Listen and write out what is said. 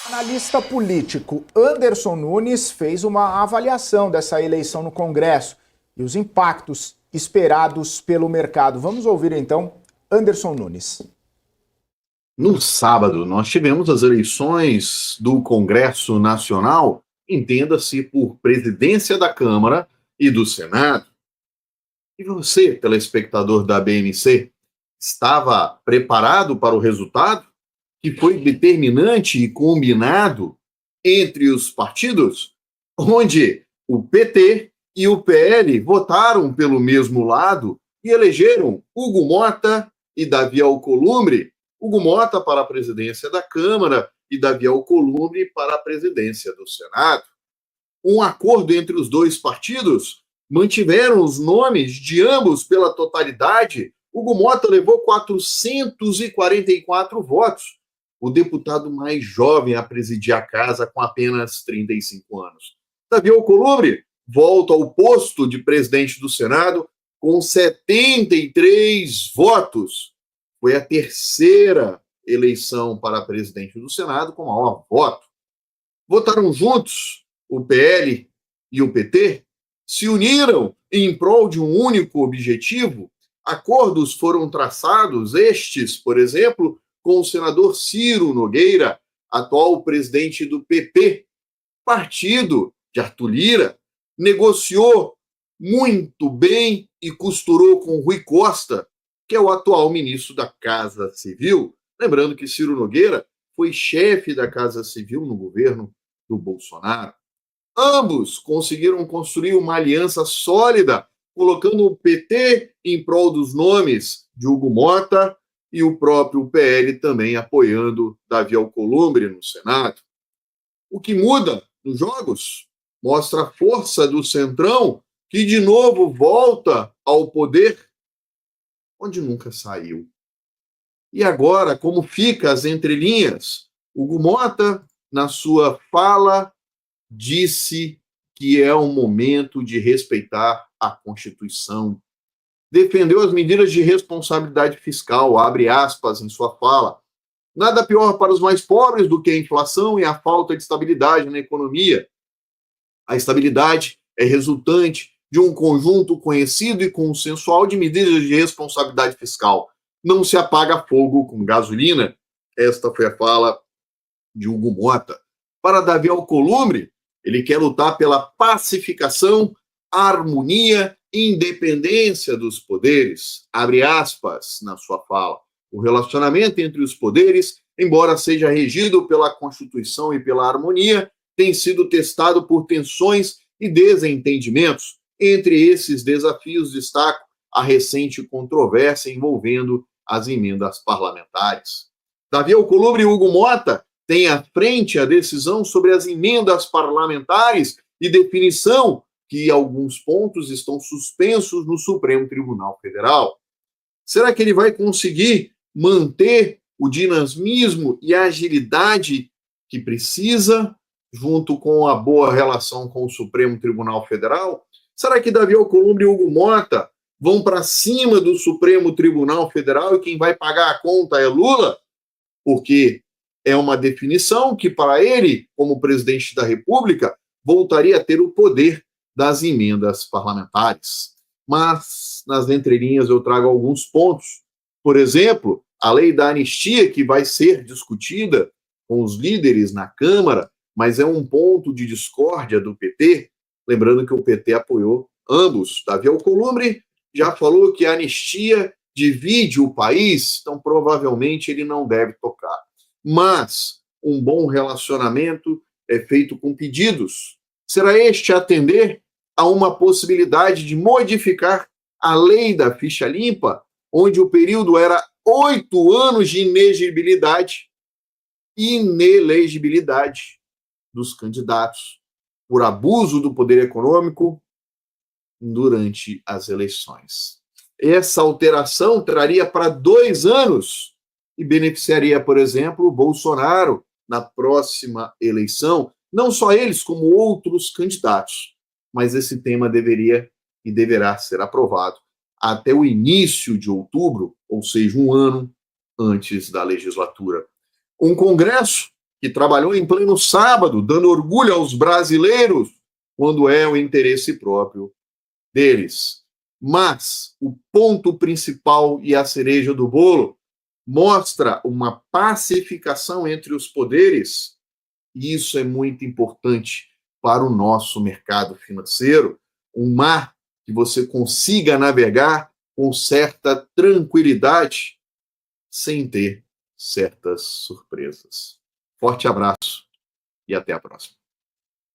O analista político Anderson Nunes fez uma avaliação dessa eleição no Congresso e os impactos esperados pelo mercado. Vamos ouvir então Anderson Nunes. No sábado, nós tivemos as eleições do Congresso Nacional, entenda-se por presidência da Câmara e do Senado. E você, telespectador da BMC, estava preparado para o resultado, que foi determinante e combinado entre os partidos, onde o PT e o PL votaram pelo mesmo lado e elegeram Hugo Mota e Davi Alcolumbre, Hugo Mota para a presidência da Câmara e Davi Alcolumbre para a presidência do Senado. Um acordo entre os dois partidos mantiveram os nomes de ambos pela totalidade. Hugo Mota levou 444 votos, o deputado mais jovem a presidir a casa com apenas 35 anos. Davi Alcolumbre volta ao posto de presidente do Senado com 73 votos. Foi a terceira eleição para presidente do Senado com maior voto. Votaram juntos o PL e o PT, se uniram em prol de um único objetivo. Acordos foram traçados, estes, por exemplo, com o senador Ciro Nogueira, atual presidente do PP, partido de Arthur Lira, negociou muito bem e costurou com Rui Costa, que é o atual ministro da Casa Civil. Lembrando que Ciro Nogueira foi chefe da Casa Civil no governo do Bolsonaro. Ambos conseguiram construir uma aliança sólida, colocando o PT em prol dos nomes de Hugo Mota e o próprio PL também apoiando Davi Alcolumbre no Senado. O que muda nos jogos mostra a força do Centrão, que de novo volta ao poder onde nunca saiu. E agora, como fica as entrelinhas? Hugo Mota, na sua fala, disse que é um momento de respeitar a Constituição. Defendeu as medidas de responsabilidade fiscal, abre aspas em sua fala. Nada pior para os mais pobres do que a inflação e a falta de estabilidade na economia. A estabilidade é resultante de um conjunto conhecido e consensual de medidas de responsabilidade fiscal. Não se apaga fogo com gasolina. Esta foi a fala de Hugo Mota. Para Davi Alcolumbre, ele quer lutar pela pacificação, harmonia e independência dos poderes. Abre aspas na sua fala. O relacionamento entre os poderes, embora seja regido pela Constituição e pela harmonia, tem sido testado por tensões e desentendimentos. Entre esses desafios, destaco a recente controvérsia envolvendo as emendas parlamentares. Davi Alcolumbre e Hugo Mota têm à frente a decisão sobre as emendas parlamentares e definição que alguns pontos estão suspensos no Supremo Tribunal Federal. Será que ele vai conseguir manter o dinamismo e a agilidade que precisa, junto com a boa relação com o Supremo Tribunal Federal? Será que Davi Alcolumbre e Hugo Mota vão para cima do Supremo Tribunal Federal e quem vai pagar a conta é Lula? Porque é uma definição que, para ele, como presidente da República, voltaria a ter o poder das emendas parlamentares. Mas, nas entrelinhas, eu trago alguns pontos. Por exemplo, a lei da anistia, que vai ser discutida com os líderes na Câmara, mas é um ponto de discórdia do PT, lembrando que o PT apoiou ambos. Davi Alcolumbre já falou que a anistia divide o país, então provavelmente ele não deve tocar. Mas um bom relacionamento é feito com pedidos. Será este atender a uma possibilidade de modificar a lei da ficha limpa, onde o período era 8 anos de inelegibilidade dos candidatos por abuso do poder econômico durante as eleições. Essa alteração traria para 2 anos e beneficiaria, por exemplo, o Bolsonaro na próxima eleição, não só eles, como outros candidatos. Mas esse tema deveria e deverá ser aprovado até o início de outubro, ou seja, um ano antes da legislatura. Um Congresso que trabalhou em pleno sábado, dando orgulho aos brasileiros, quando é o interesse próprio deles. Mas o ponto principal e a cereja do bolo mostra uma pacificação entre os poderes, e isso é muito importante para o nosso mercado financeiro, um mar que você consiga navegar com certa tranquilidade, sem ter certas surpresas. Forte abraço e até a próxima.